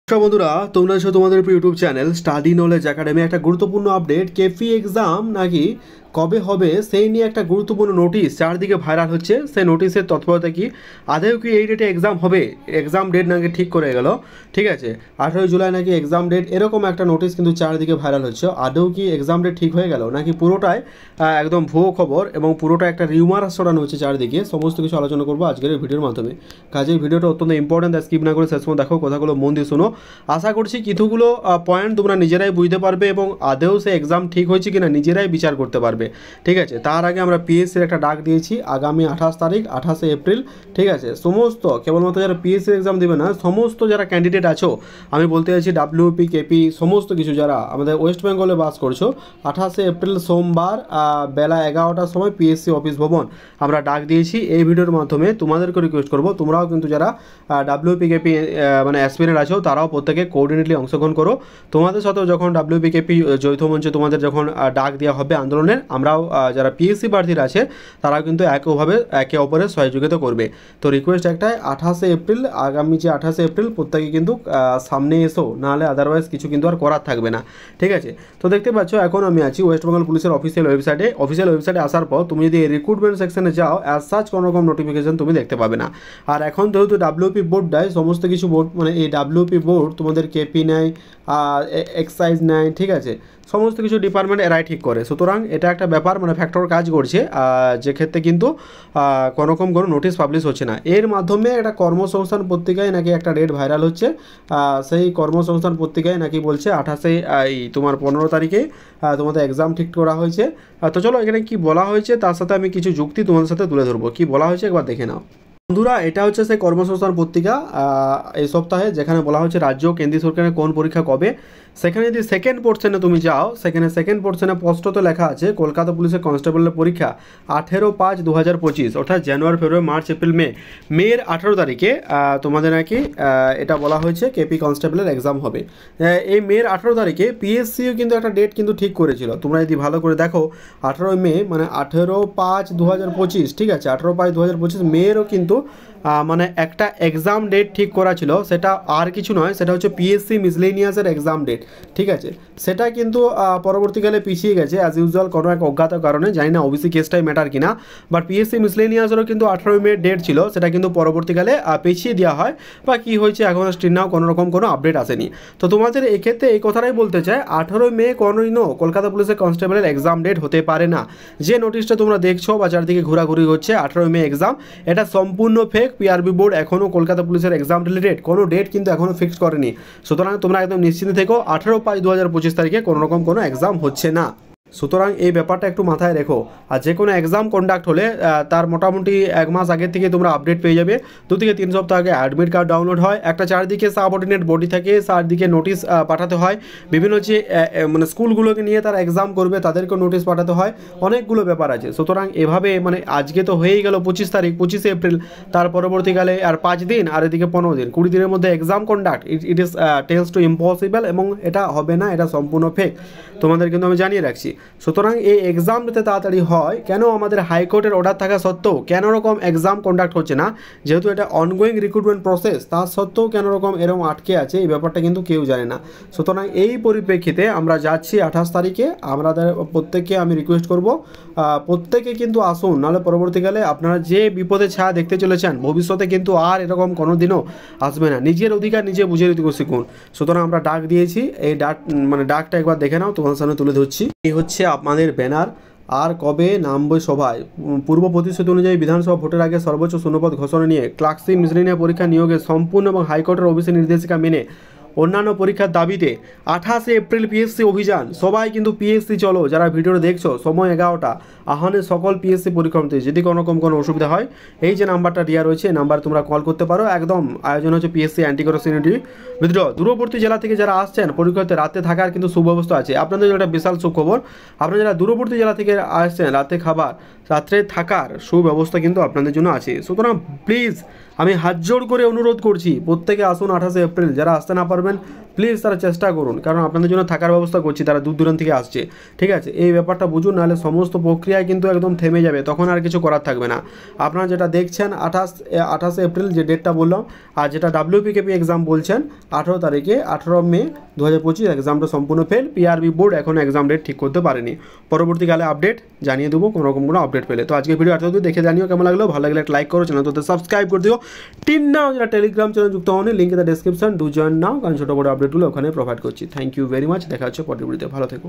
বন্ধুরা তোমরা আছো তোমাদের YouTube channel study knowledge academy. একটা গুরুত্বপূর্ণ আপডেট, কেপি এক্সাম নাকি কবে হবে সেই নিয়ে একটা গুরুত্বপূর্ণ নোটিশ চারদিকে ভাইরাল হচ্ছে। সেই নোটিশের তৎপরতা কি, আদেও কি এই ডেটে এক্সাম হবে? এক্সাম ডেট নাকি ঠিক করে গেল, ঠিক আছে 18 জুলাই নাকি এক্সাম ডেট, এরকম একটা নোটিশ কিন্তু চারদিকে ভাইরাল হচ্ছে। আদেও কি এক্সাম ডেট ঠিক হয়ে গেল নাকি পুরোটাই একদম ভুয়ো খবর এবং পুরোটা একটা রিউমার ছড়ানো হচ্ছে চারদিকে, সমস্ত কিছু আলোচনা করবো আজকের এই ভিডিওর মাধ্যমে। কাজেই ভিডিওটা অত্যন্ত ইম্পর্টেন্ট, স্কিপ না করে শেষ পর্যন্ত দেখো, কথাগুলো মন দিয়ে শোনো। আশা করছি কিছুগুলো পয়েন্ট তোমরা নিজেরাই বুঝতে পারবে এবং আদেও সে এক্সাম ঠিক হয়েছে কিনা নিজেরাই বিচার করতে পারবে, ঠিক আছে। তার আগে আমরা পিএসসির একটা ডাক দিয়েছি আগামী 28 তারিখ 28 এপ্রিল, ঠিক আছে। সমস্ত কেবলমাত্র যারা পিএসসির এক্সাম দেবে না, সমস্ত যারা ক্যান্ডিডেট আছো, আমি বলতে চাইছি ডাব্লিউপি কেপি সমস্ত কিছু যারা আমাদের ওয়েস্ট বেঙ্গলে বাস করছো, 28 এপ্রিল সোমবার বেলা 11টার সময় পিএসসি অফিস ভবন আমরা ডাক দিয়েছি। এই ভিডিওর মাধ্যমে তোমাদেরকে রিকোয়েস্ট করবো, তোমরাও কিন্তু যারা ডাব্লিউপি কেপি মানে অ্যাসপিরেন্ট আছো তারাও প্রত্যেকে কোঅর্ডিনেটলি অংশগ্রহণ করো। তোমাদের সাথেও যখন ডাব্লিউপি কেপি যৌথ মঞ্চে তোমাদের যখন ডাক দেওয়া হবে আন্দোলনের, আমরাও যারা পিএসসি প্রার্থীরা আছে তারাও কিন্তু একে অপরের সহযোগিতা করবে। তো রিকোয়েস্ট একটাই, 28 এপ্রিল আগামী যে 28 এপ্রিল প্রত্যেকে কিন্তু সামনে এসো, নাহলে আদারওয়াইজ কিছু কিন্তু আর করার থাকবে না, ঠিক আছে। তো দেখতে পাচ্ছ এখন আমি আছি ওয়েস্ট বেঙ্গল পুলিশের অফিসিয়াল ওয়েবসাইটে আসার পর তুমি যদি এই রিক্রুটমেন্ট সেকশনে যাও, অ্যাজ সাচ কোনো রকম নোটিফিকেশন তুমি দেখতে পাবে না। আর এখন যেহেতু ডাব্লিউপি বোর্ড দেয় সমস্ত কিছু বোর্ড, মানে এই ডাব্লিউপি বোর্ড তোমাদের কেপি নেয়, এক্সাইজ নেয়, ঠিক আছে, সমস্ত কিছু ডিপার্টমেন্ট এরাই ঠিক করে। সুতরাং এটা একটা ব্যাপার, মানে ফ্যাক্টর কাজ করছে, যে ক্ষেত্রে কিন্তু কোনোরকম কোনো নোটিশ পাবলিশ হচ্ছে না। এর মাধ্যমে একটা কর্মসংস্থান পত্রিকায় নাকি একটা ডেট ভাইরাল হচ্ছে, সেই কর্মসংস্থান পত্রিকায় নাকি বলছে 28 তোমার 15 তারিখে তোমাদের এক্সাম ঠিক করা হয়েছে। তো চলো এখানে কি বলা হয়েছে তার সাথে আমি কিছু যুক্তি তোমাদের সাথে তুলে ধরবো। কি বলা হয়েছে একবার দেখে নাও বন্ধুরা। এটা হচ্ছে সেই কর্মসংস্থান পত্রিকা এই সপ্তাহে, যেখানে বলা হচ্ছে রাজ্য কেন্দ্রীয় সরকারের কোন পরীক্ষা কবে। সেখানে যদি সেকেন্ড পোর্শনে তুমি যাও, সেখানে সেকেন্ড পোর্শনে স্পষ্টত লেখা আছে কলকাতা পুলিশের কনস্টেবলের পরীক্ষা 18/5/2025, অর্থাৎ জানুয়ারি ফেব্রুয়ারি মার্চ এপ্রিল মের 18 তারিখে তোমাদের নাকি এটা বলা হয়েছে কেপি কনস্টেবলের এক্সাম হবে। এই মের 18 তারিখে পিএসসিও কিন্তু একটা ডেট কিন্তু ঠিক করেছিল, তোমরা যদি ভালো করে দেখো 18 মে মানে 18/5/2025, ঠিক আছে, 18/5/2025 মেয়েরও কিন্তু মানে একটা এক্সাম ডেট ঠিক করা ছিল। সেটা আর কিছু নয়, সেটা হচ্ছে পিএসসি মিসলেনিয়াসের এক্সাম ডেট, ঠিক আছে। সেটা কিন্তু পরবর্তীকালে পিছিয়ে গেছে অ্যাজ ইউজুয়াল কোনো এক অজ্ঞাত কারণে, জানি না ওবিসি কেসটাই ম্যাটার কিনা, বাট পিএসসি মিসলেনিয়াসেরও কিন্তু 18 মে ডেট ছিল, সেটা কিন্তু পরবর্তীকালে পিছিয়ে দেওয়া হয় বা কী হয়েছে এখন স্টিল নাও কোনো রকম কোনো আপডেট আসেনি। তো তোমাদের এক্ষেত্রে এই কথাটাই বলতে চাই, 18 মে কোনোদিনও কলকাতা পুলিশের কনস্টেবলের এক্সাম ডেট হতে পারে না। যে নোটিশটা তোমরা দেখছো বা চারদিকে ঘোরাঘুরি হচ্ছে 18 মে এক্সাম, এটা সম্পূর্ণ ফেক। পিআরবি বোর্ড এখনও কলকাতা পুলিশের এক্সাম রিলেটেড কোনো ডেট কিন্তু এখনও ফিক্স করেনি। সুতরাং তোমরা একদম নিশ্চিন্ত থেকো, 18/5/2025 তারিখে কোনো রকম কোনো এক্সাম হচ্ছে না। সুতরাং এই ব্যাপারটা একটু মাথায় রেখো। আর যে কোনো এক্সাম কন্ডাক্ট হলে তার মোটামুটি 1 মাস আগের থেকে তোমরা আপডেট পেয়ে যাবে। 2 থেকে 3 সপ্তাহ আগে অ্যাডমিট কার্ড ডাউনলোড হয়, একটা চারদিকে সাবঅর্ডিনেট বডি থাকে, চারদিকে নোটিশ পাঠাতে হয়, বিভিন্ন যে মানে স্কুলগুলোকে নিয়ে তারা এক্সাম করবে তাদেরকেও নোটিশ পাঠাতে হয়, অনেকগুলো ব্যাপার আছে। সুতরাং এভাবে মানে আজকে তো হয়েই গেল 25 তারিখ, 25 এপ্রিল, তার পরবর্তীকালে আর 5 দিন, আর এদিকে 15 দিন, 20 দিনের মধ্যে exam conduct it is tells to impossible, এবং এটা হবে না, এটা সম্পূর্ণ ফেক, তোমাদের কিন্তু আমি জানিয়ে রাখছি। সুতরাং এই এক্সাম যাতে তাড়াতাড়ি হয়, কেন আমাদের হাইকোর্টের অর্ডার থাকা সত্ত্বেও কেন রকম এক্সাম কন্ডাক্ট হচ্ছে না, যেহেতু এটা অনগোয়িং রিক্রুটমেন্ট প্রসেস, তা সত্ত্বেও কেন রকম এরকম আটকে আছে এই ব্যাপারটা কিন্তু কেউ জানে না। সুতরাং এই পরিপ্রেক্ষিতে আমরা যাচ্ছি 28 তারিখে, আমাদের প্রত্যেককে আমি রিকোয়েস্ট করব প্রত্যেকে কিন্তু আসুন, নাহলে পরবর্তীকালে আপনারা যে বিপদে ছায়া দেখতে চলেছেন ভবিষ্যতে কিন্তু আর এরকম কোনো দিনও আসবে না। নিজের অধিকার নিজে বুঝে শিখুন। সুতরাং আমরা ডাক দিয়েছি, এই ডাকটা একবার দেখে নাও, তোমাদের সামনে তুলে ধরছি। এই হচ্ছে আপনাদের ব্যানার। আর কবে নামবে সভায়? পূর্ব প্রতিশ্রুতি অনুযায়ী বিধানসভা ভোটের আগে সর্বোচ্চ শূন্যপদ ঘোষণা নিয়ে ক্লার্কশিপ মিসলেনিয়া পরীক্ষা নিয়োগে সম্পূর্ণ এবং হাইকোর্টের অফিসের নির্দেশিকা মেনে অন্যান্য পরীক্ষার দাবিতে 28 এপ্রিল পিএসসি অভিযান। সবাই কিন্তু পিএসসি চলো, যারা ভিডিওটা দেখছো, সময় 11টা, আহ্বানে সকল পিএসসি পরীক্ষার্থী। যদি কোনো রকম কোনো অসুবিধা হয়, এই যে নাম্বারটা দেওয়া রয়েছে এই নাম্বার তোমরা কল করতে পারো। একদম আয়োজন হচ্ছে PSC anti corruption unity withdraw. দূরবর্তী জেলা থেকে যারা আসছেন পরীক্ষার্থী, রাতে থাকার কিন্তু সুব্যবস্থা আছে। আপনাদের একটা বিশাল সুখবর, আপনারা যারা দূরবর্তী জেলা থেকে আসছেন, রাত্রে থাকার সুব্যবস্থা কিন্তু আপনাদের জন্য আছে। সুতরাং প্লিজ আমি হাত জোড় করে অনুরোধ করছি প্রত্যেকে আসুন 28 এপ্রিল। যারা আসতে না পারবেন পারবেন প্লিজ তারা চেষ্টা করুন, কারণ আপনাদের জন্য থাকার ব্যবস্থা করছি, তারা দূর দূরান্ত থেকে আসছে, ঠিক আছে। এই ব্যাপারটা বুঝুন, নাহলে সমস্ত প্রক্রিয়ায় কিন্তু একদম থেমে যাবে, তখন আর কিছু করার থাকবে না। আপনারা যেটা দেখছেন 28 এপ্রিল যে ডেটটা বললাম, আর যেটা WPKP এক্সাম বলছেন 18 তারিখে, 18 মে 2025 এক্সামটা সম্পূর্ণ ফেল। PRB বোর্ড এখনও এক্সাম ডেট ঠিক করতে পারেনি। পরবর্তীকালে আপডেট জানিয়ে দেবো কোনো রকম কোনো আপডেট পেলে। তো আজকে ভিডিও এতদূর দেখে জানিও কেমন লাগলো, ভালো লাগলে একটা লাইক করো, চ্যানেলটাতে সাবস্ক্রাইব করে দিও। টিন নাও যারা টেলিগ্রাম চ্যানেল যুক্ত হন, link in the description, do join নাও, কারণ ছোটো বড় আপডেটগুলো ওখানে প্রোভাইড করছি। থ্যাংক ইউ ভেরি মাচ, দেখা হচ্ছে পরের ভিডিওতে, ভালো থেকো।